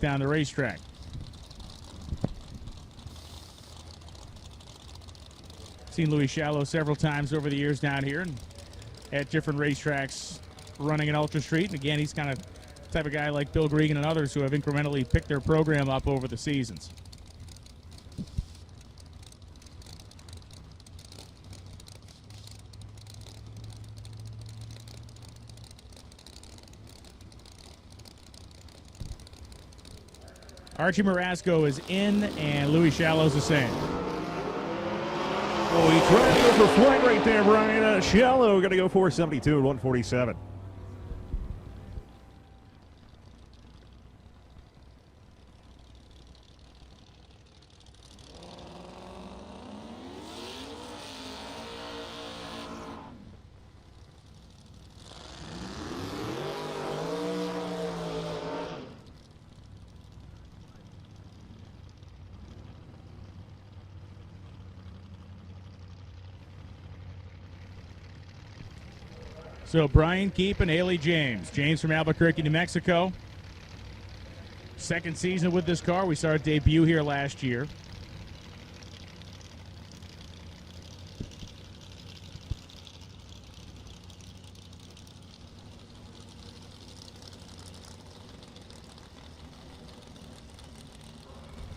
down the racetrack. Seen Louis Shallow several times over the years down here and at different racetracks running an Ultra Street. And again, he's kind of the type of guy like Bill Gregan and others who have incrementally picked their program up over the seasons. Archie Marasco is in, and Louis Shallow's the same. Oh, he tried to go for flight right there, Brian. Shallow going to go 472 and 147. So Brian Keep and Haley James. James from Albuquerque, New Mexico. Second season with this car. We saw it debut here last year.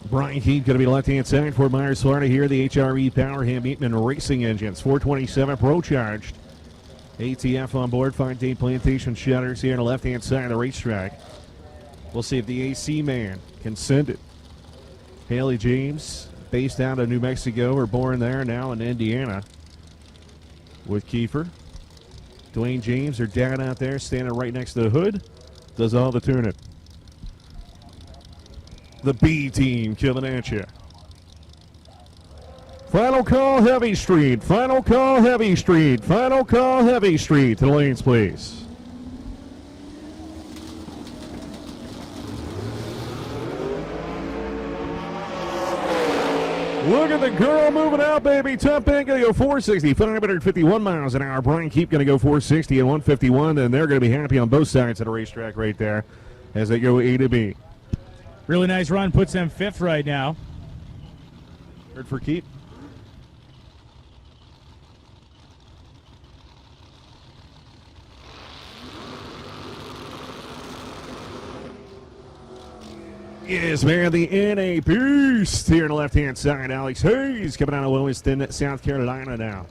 Brian Keep going to be left-hand side for Myers, Florida here. The HRE Power Ham Eatman Racing engines. 427 Pro charged. ATF on board, 5-day plantation shutters here on the left-hand side of the racetrack. We'll see if the AC man can send it. Haley James, based out of New Mexico, or born there, now in Indiana with Kiefer. Dwayne James, her dad out there, standing right next to the hood, does all the tuning. The B team coming at you. Final call, Heavy Street. Final call, Heavy Street. Final call, Heavy Street. To the lanes, please. Look at the girl moving out, baby. Top end going to go 460, 551 miles an hour. Brian Keep going to go 460 and 151, and they're going to be happy on both sides of the racetrack right there as they go A to B. Really nice run. Puts them fifth right now. Third for Keep. Yes, man, the NA Beast here on the left-hand side. Alex Hayes coming out of Wilmington, South Carolina now.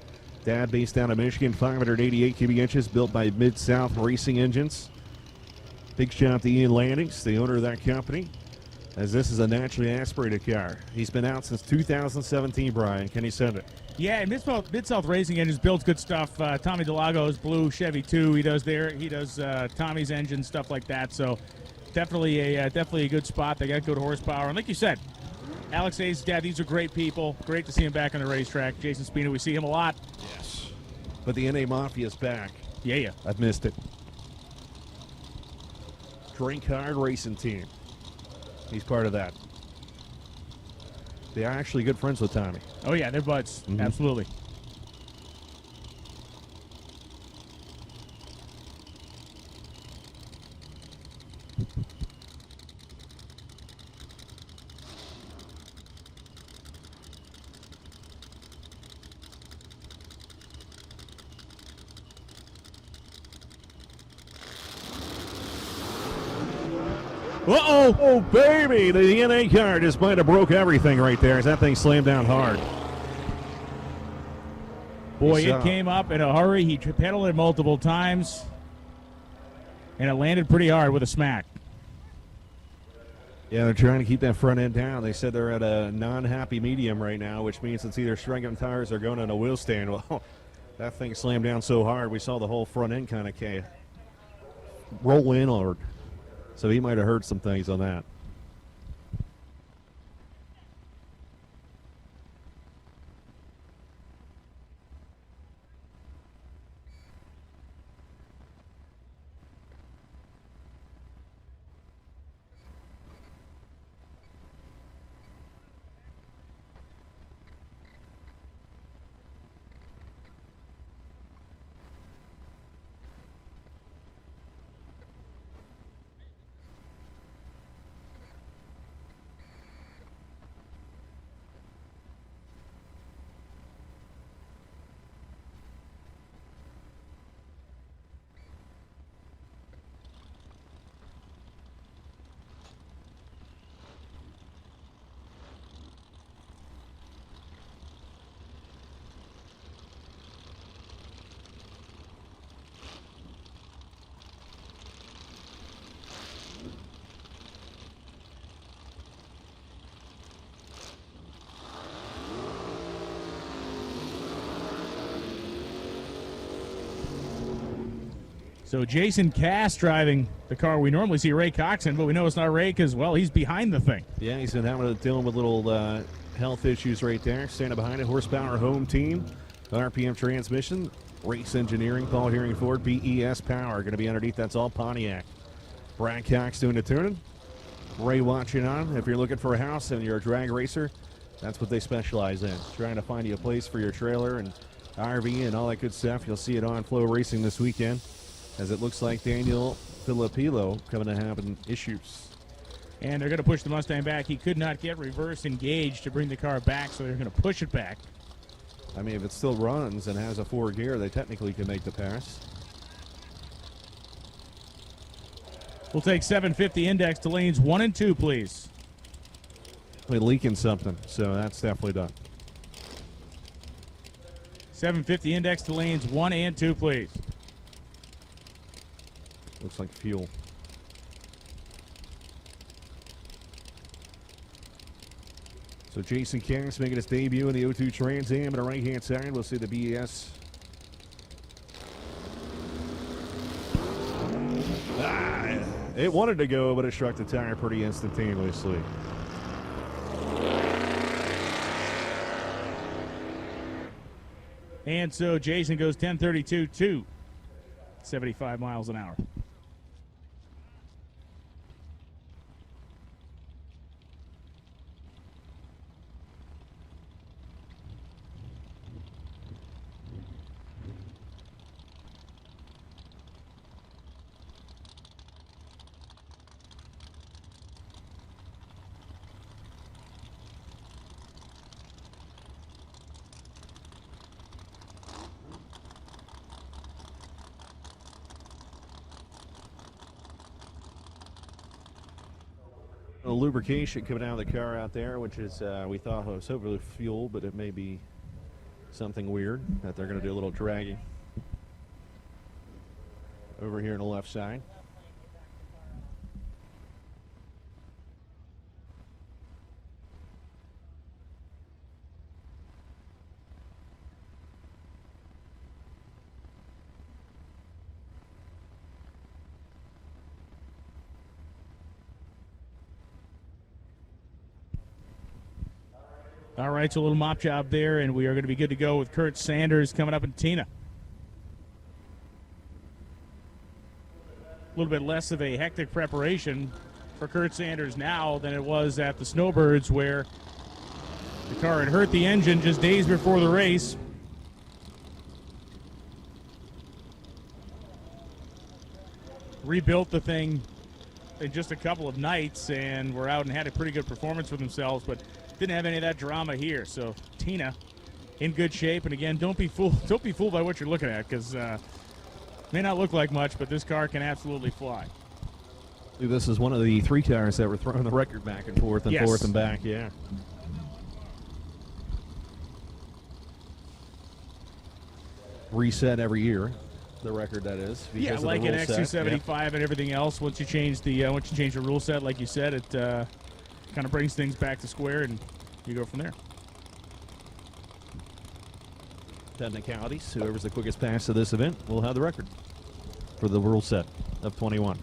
Dad based out of Michigan, 588 cubic inches, built by Mid-South Racing Engines. Big shout out to Ian Landings, the owner of that company, as this is a naturally aspirated car. He's been out since 2017, Brian. Can you send it? Yeah, and Mid-South Racing Engines builds good stuff. Tommy DeLago's blue Chevy 2, he does Tommy's engine, stuff like that. So definitely a good spot. They got good horsepower. And like you said, Alex Hayes' dad, these are great people. Great to see him back on the racetrack. Jason Spina, we see him a lot. Yes. But the NA Mafia's back. Yeah. I've missed it. Drink Hard Racing Team. He's part of that. They are actually good friends with Tommy. Oh, yeah, they're buds. Mm-hmm. Absolutely. Uh-oh! Oh, baby! The NA car just might have broke everything right there as that thing slammed down hard. Boy, it came up in a hurry. He pedaled it multiple times, and it landed pretty hard with a smack. Yeah, they're trying to keep that front end down. They said they're at a non-happy medium right now, which means it's either strengthening tires or going on a wheel stand. Well, that thing slammed down so hard, we saw the whole front end kind of roll inward. So he might have heard some things on that. So Jason Cass driving the car we normally see Ray Cox in, but we know it's not Ray because, well, he's behind the thing. Yeah, he's been dealing with little health issues right there. Standing behind it, Horsepower Home Team, RPM Transmission, Race Engineering, Paul Herring Ford, BES Power. Going to be underneath. That's all Pontiac. Brad Cox doing the tuning. Ray watching on. If you're looking for a house and you're a drag racer, that's what they specialize in. Trying to find you a place for your trailer and RV and all that good stuff. You'll see it on Flow Racing this weekend, as it looks like Daniel Filipillo coming to have issues. And they're going to push the Mustang back. He could not get reverse engaged to bring the car back, so they're going to push it back. I mean, if it still runs and has a 4-gear, they technically can make the pass. We'll take 750 index to lanes 1 and 2, please. They're leaking something, so that's definitely done. 750 index to lanes 1 and 2, please. Looks like fuel. So Jason Cass making his debut in the O2 Trans Am on the right-hand side. We'll see the BES. It wanted to go, but it struck the tire pretty instantaneously. And so Jason goes 10:32 to 75 miles an hour. A lubrication coming out of the car out there, which is we thought was hopefully fuel, but it may be something weird that they're going to do a little dragging over here on the left side. All right, so a little mop job there, and we are going to be good to go with Kurt Sanders coming up in Tina. A little bit less of a hectic preparation for Kurt Sanders now than it was at the Snowbirds, where the car had hurt the engine just days before the race. Rebuilt the thing in just a couple of nights and were out and had a pretty good performance for themselves, but didn't have any of that drama here. So Tina in good shape, and again, don't be fooled by what you're looking at, because may not look like much, but this car can absolutely fly. This is one of the 3 tires that were throwing the record back and forth and forth and back. Yeah. Reset every year, the record that is. Yeah, like an X275 and everything else. Once you change the rule set, like you said, it kind of brings things back to square, and you go from there. Technicalities. Whoever's the quickest pass to this event will have the record for the rule set of 21.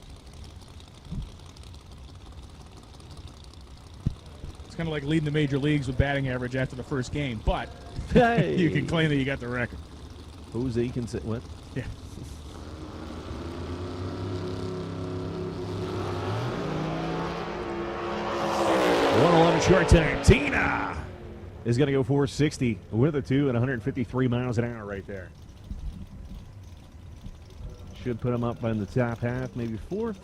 It's kind of like leading the major leagues with batting average after the first game, but Hey. you can claim that you got the record. Jose can sit what? Yeah. Short time. Tina is going to go 460 with a 2 at 153 miles an hour right there. Should put him up in the top half, maybe 4th.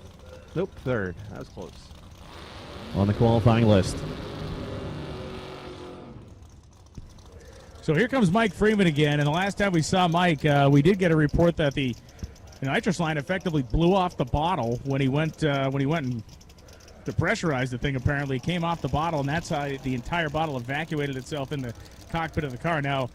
Nope, 3rd. That was close. On the qualifying list. So here comes Mike Freeman again, and the last time we saw Mike, we did get a report that the nitrous line effectively blew off the bottle when he went and to pressurize the thing. Apparently, it came off the bottle, and that's how the entire bottle evacuated itself in the cockpit of the car. Now,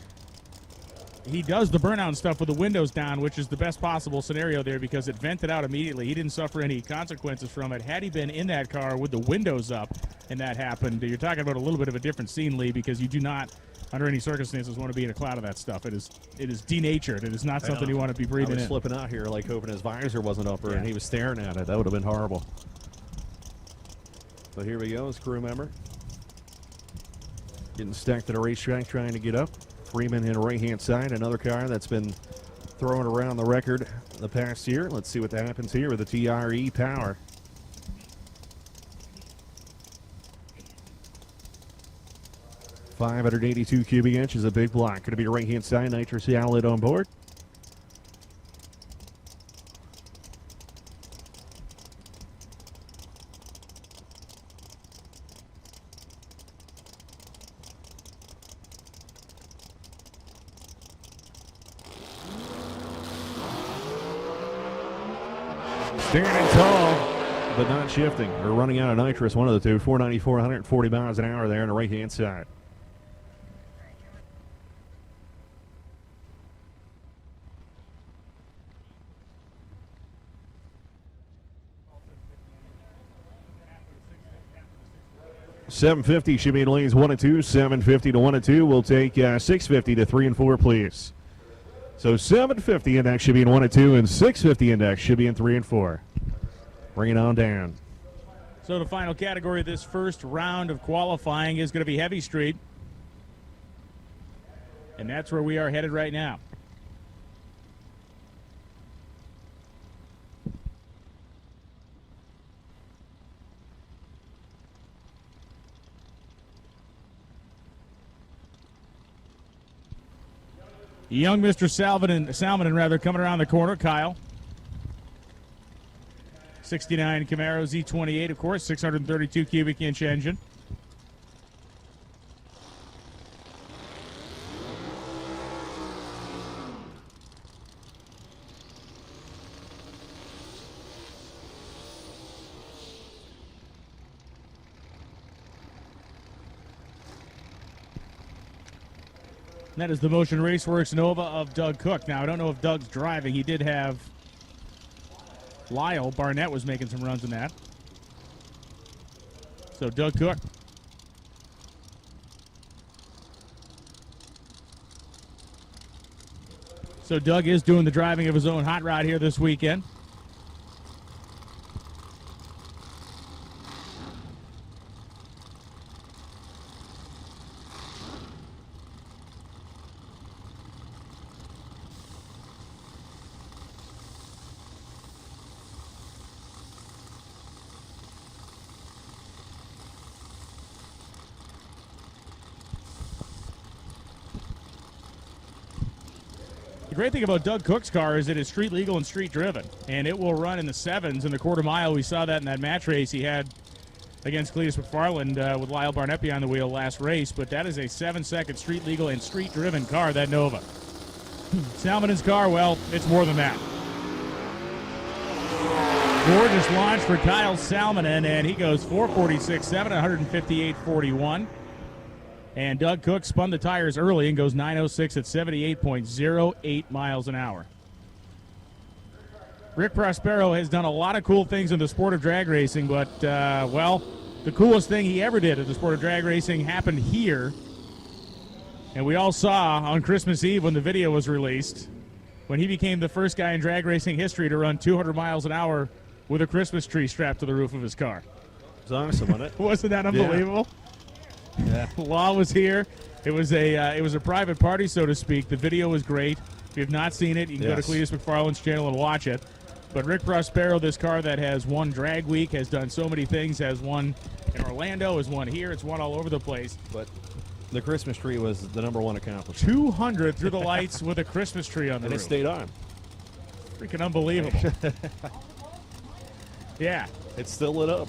he does the burnout stuff with the windows down, which is the best possible scenario there because it vented out immediately. He didn't suffer any consequences from it. Had he been in that car with the windows up and that happened, you're talking about a little bit of a different scene, Lee, because you do not under any circumstances want to be in a cloud of that stuff. It is denatured. It is not something you want to be breathing I was in. flipping out here, like hoping his visor wasn't up Yeah. and he was staring at it. That would have been horrible. So here we go, his crew member. Getting stacked to the racetrack, trying to get up. Freeman in the right-hand side, another car that's been throwing around the record the past year. Let's see what happens here with the TRE Power. .582 cubic inches, a big block. Going to be a right-hand side nitrous outlet on board. Standing tall, but not shifting. Or running out of nitrous, one of the two. 494, 140 miles an hour there on the right-hand side. .750 should be in lanes 1 and 2. .750 to 1 and 2. We'll take .650 to 3 and 4, please. So .750 index should be in 1 and 2, and .650 index should be in 3 and 4. Bring it on down. So the final category of this first round of qualifying is going to be Heavy Street. And that's where we are headed right now. Young Mr. Salmonen coming around the corner. Kyle. 69 Camaro Z28, of course, 632 cubic inch engine. And that is the Motion Raceworks Nova of Doug Cook. Now, I don't know if Doug's driving. He did have Lyle Barnett was making some runs in that. So Doug Cook. So Doug is doing the driving of his own hot rod here this weekend. The great thing about Doug Cook's car is it is street legal and street driven, and it will run in the sevens in the quarter mile. We saw that in that match race he had against Cletus McFarland with Lyle Barnett behind the wheel last race, but that is a 7-second street legal and street driven car, that Nova. Salmonen's car, well, it's more than that. Gorgeous launch for Kyle Salmonen, and he goes 446.7, 158.41. And Doug Cook spun the tires early and goes 906 at 78.08 miles an hour. Rick Prospero has done a lot of cool things in the sport of drag racing, but, well, the coolest thing he ever did in the sport of drag racing happened here. And we all saw on Christmas Eve when the video was released, when he became the first guy in drag racing history to run 200 miles an hour with a Christmas tree strapped to the roof of his car. It's awesome, wasn't it? Wasn't that unbelievable? Yeah. Law was here. It was a private party, so to speak. The video was great. If you have not seen it, you can go to Cletus McFarland's channel and watch it. But Rick Prospero, this car that has won Drag Week, has done so many things, has won in Orlando, has won here, it's won all over the place. But the Christmas tree was the #1 accomplishment. 200 through the lights with a Christmas tree on the And roof. it stayed on. Freaking unbelievable. Yeah. It's still lit up.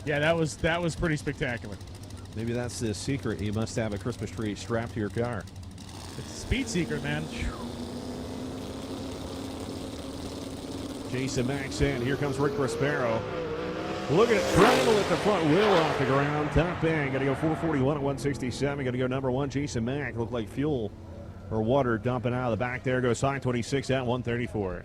Yeah, that was pretty spectacular. Maybe that's the secret. You must have a Christmas tree strapped to your car. It's a speed secret, man. Jason Max in. Here comes Rick Prospero. Look at it. Triangle at the front wheel off the ground. Top bang. Got to go 441 at 167. Got to go #1. Jason Mack. Looked like fuel or water dumping out of the back there. Goes 526 at 134.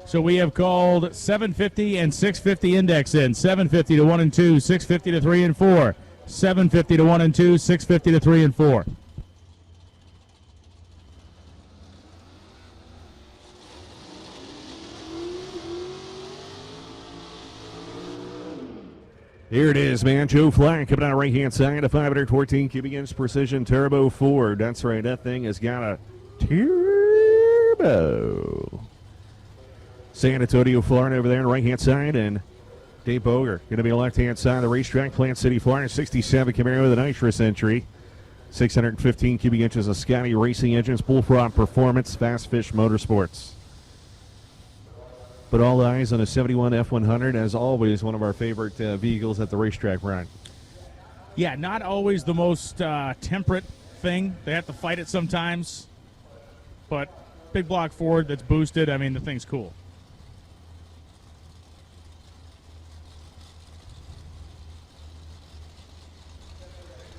So we have called 750 and 650 index in. 750 to 1 and 2, 650 to 3 and 4. 750 to 1 and 2, 650 to 3 and 4. Here it is, man. Joe Flack coming out right-hand side, a 514 cubic inch precision turbo Ford. That's right, that thing has got a turbo. San Antonio, Florida over there on the right-hand side, and Dave Boger going to be on the left-hand side of the racetrack. Plant City, Florida, 67 Camaro with a nitrous entry. 615 cubic inches of Scotty Racing Engines, Bullfrog Performance, Fast Fish Motorsports. But all eyes on a 71 F100, as always, one of our favorite vehicles at the racetrack, Brian. Yeah, not always the most temperate thing. They have to fight it sometimes. But big block Ford that's boosted, I mean, the thing's cool.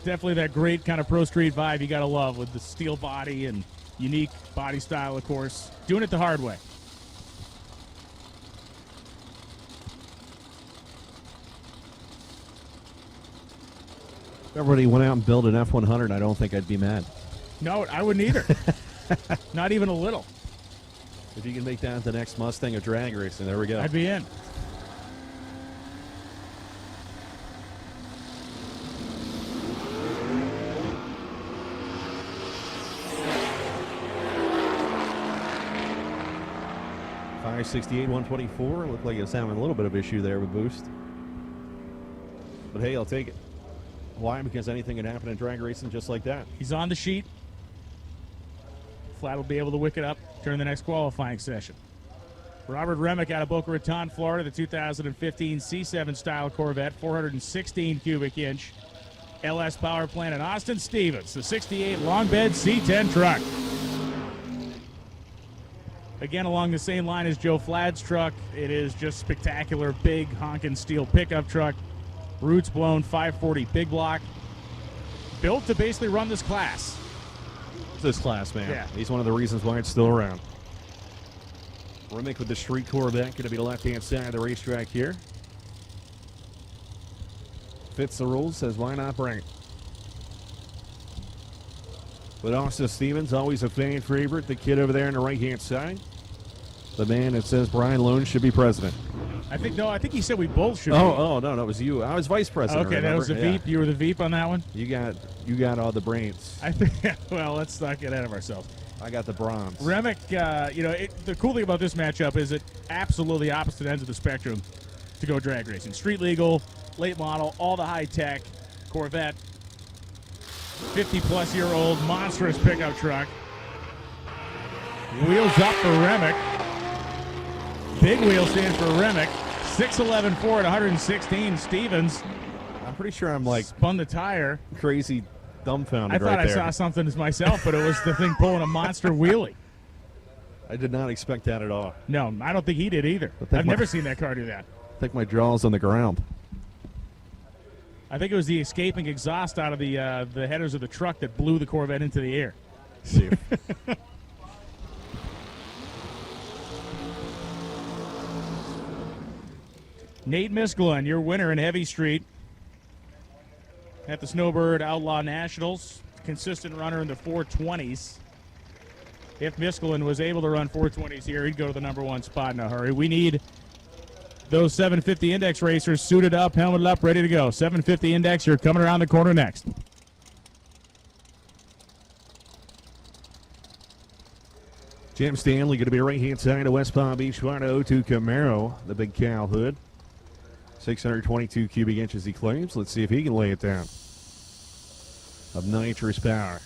Definitely that great kind of Pro Street vibe you got to love with the steel body and unique body style, of course. Doing it the hard way. If everybody went out and built an F100, I don't think I'd be mad. No, I wouldn't either. Not even a little. If you can make that the next Mustang of drag racing, there we go. I'd be in. .568, 124. Looked like it's having a little bit of issue there with boost. But hey, I'll take it. Why? Because anything can happen in drag racing just like that. He's on the sheet. Flat will be able to wick it up during the next qualifying session. Robert Remick out of Boca Raton, Florida, the 2015 C7 style Corvette, 416 cubic inch LS power plant. And Austin Stevens, the 68 long bed C10 truck. Again, along the same line as Joe Flad's truck, it is just spectacular, big honking steel pickup truck. Roots blown, 540 big block. Built to basically run this class. This class, man. Yeah. He's one of the reasons why it's still around. Remick with the street Corvette, going to be the left-hand side of the racetrack here. Fits the rules, says why not bring it. But Austin Stevens, always a fan favorite. The kid over there on the right-hand side. The man that says Brian Lone should be president. I think he said we both should. No, that was you. I was vice president. Okay, remember? that was the Veep. You were the Veep on that one. You got all the brains. I think. Well, let's not get ahead of ourselves. I got the bronze. Remick, the cool thing about this matchup is it absolutely opposite ends of the spectrum to go drag racing. Street legal, late model, all the high tech, Corvette, 50-plus-year-old monstrous pickup truck. Wheels up for Remick. Big wheel stand for Remick. 6'11" Ford, 116. Stevens. I'm pretty sure I'm like Spun the tire. crazy dumbfounded I thought right I there. saw something as myself, but it was the thing pulling a monster wheelie. I did not expect that at all. No, I don't think he did either. I've never seen that car do that. I think my jaw's on the ground. I think it was the escaping exhaust out of the headers of the truck that blew the Corvette into the air. See. Nate Miskelin, your winner in Heavy Street at the Snowbird Outlaw Nationals. Consistent runner in the 420s. If Miskelin was able to run 420s here, he'd go to the number one spot in a hurry. We need those 750 Index racers suited up, helmeted up, ready to go. 750 Index, you're coming around the corner next. Jim Stanley going to be right-hand side of West Palm Beach, Florida. 02 Camaro, the big cow hood. 622 cubic inches he claims. Let's see if he can lay it down. Of nitrous power.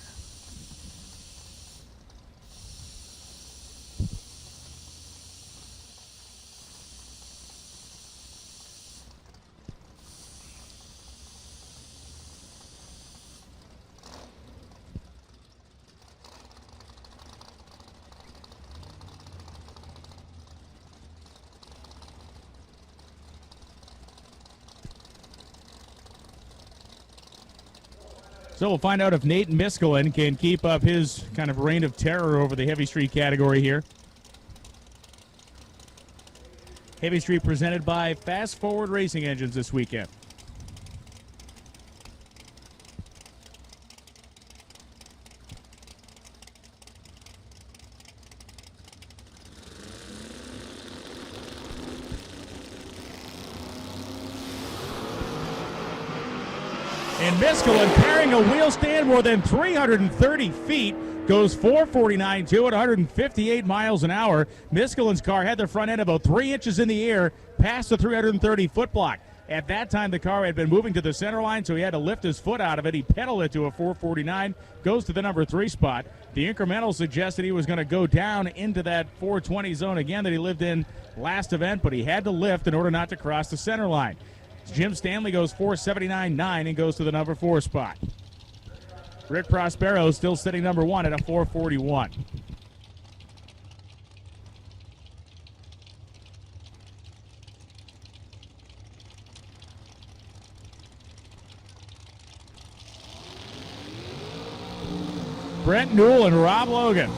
So we'll find out if Nate Miskelin can keep up his kind of reign of terror over the Heavy Street category here. Heavy Street presented by Fast Forward Racing Engines this weekend. And Miskelin carrying a wheel stand more than 330 feet. Goes 449 to it, 158 miles an hour. Miskelin's car had the front end about 3 inches in the air past the 330-foot block. At that time, the car had been moving to the center line, so he had to lift his foot out of it. He pedaled it to a 449, goes to the number 3 spot. The incremental suggested he was going to go down into that 420 zone again that he lived in last event, but he had to lift in order not to cross the center line. Jim Stanley goes 479.9 and goes to the number 4 spot. Rick Prospero still sitting number 1 at a 441. Brent Newell and Rob Logan.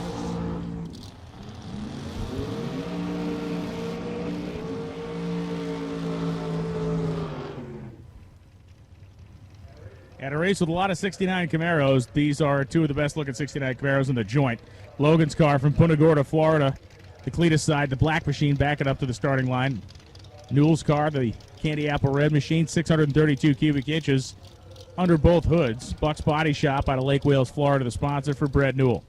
At a race with a lot of 69 Camaros, these are two of the best-looking 69 Camaros in the joint. Logan's car from Punta Gorda, Florida, the Cletus side, the black machine backing up to the starting line. Newell's car, the candy apple red machine, 632 cubic inches under both hoods. Buck's Body Shop out of Lake Wales, Florida, the sponsor for Brett Newell.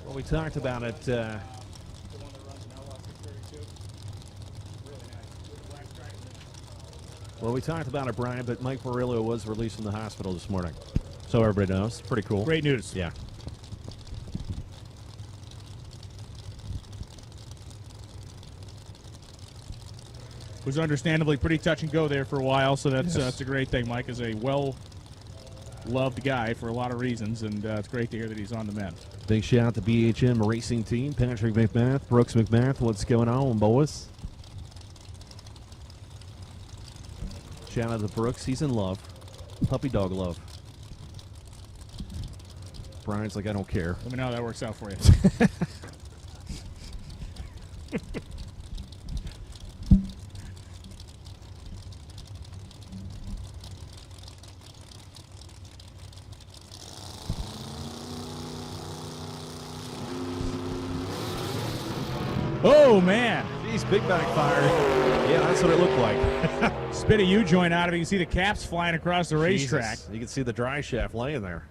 Well, we talked about it. Well, we talked about it, Brian, but Mike Murillo was released from the hospital this morning. So everybody knows. Pretty cool. Great news. Yeah. Was understandably pretty touch and go there for a while, so that's a great thing. Mike is a well-loved guy for a lot of reasons, and it's great to hear that he's on the mend. Big shout out to BHM Racing Team, Patrick McMath, Brooks McMath. What's going on, boys? Shout out to Brooks. He's in love. Puppy dog love. Brian's like, I don't care. Let me know how that works out for you. Oh, man. Jeez, big backfire. Yeah, that's what it looked like. Spit a U-joint out of it. You can see the caps flying across the racetrack. Jesus. You can see the dry shaft laying there.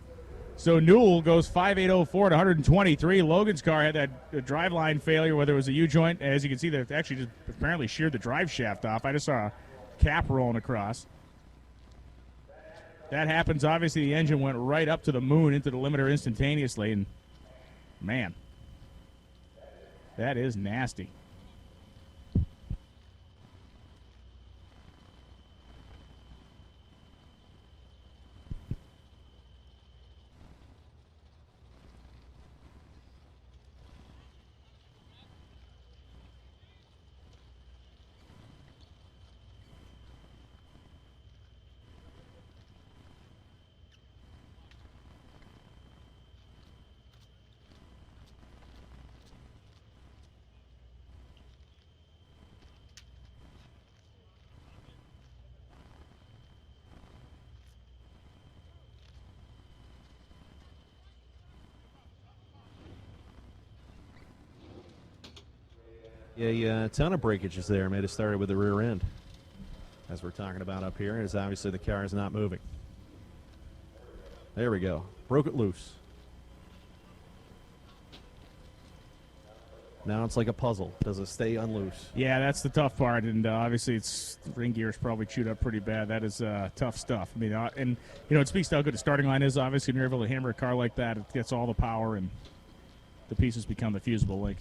So Newell goes 5.804 to 123. Logan's car had that driveline failure, whether it was a U-joint. As you can see, that actually just apparently sheared the drive shaft off. I just saw a cap rolling across. That happens. Obviously, the engine went right up to the moon into the limiter instantaneously. And, man, that is nasty. Yeah, a ton of breakages there. May have started with the rear end. As we're talking about up here, is obviously the car is not moving. There we go. Broke it loose. Now it's like a puzzle. Does it stay unloose? Yeah, that's the tough part, and obviously it's ring gear's probably chewed up pretty bad. That is tough stuff. I mean, and it speaks to how good the starting line is. Obviously, when you're able to hammer a car like that, it gets all the power, and the pieces become the fusible link.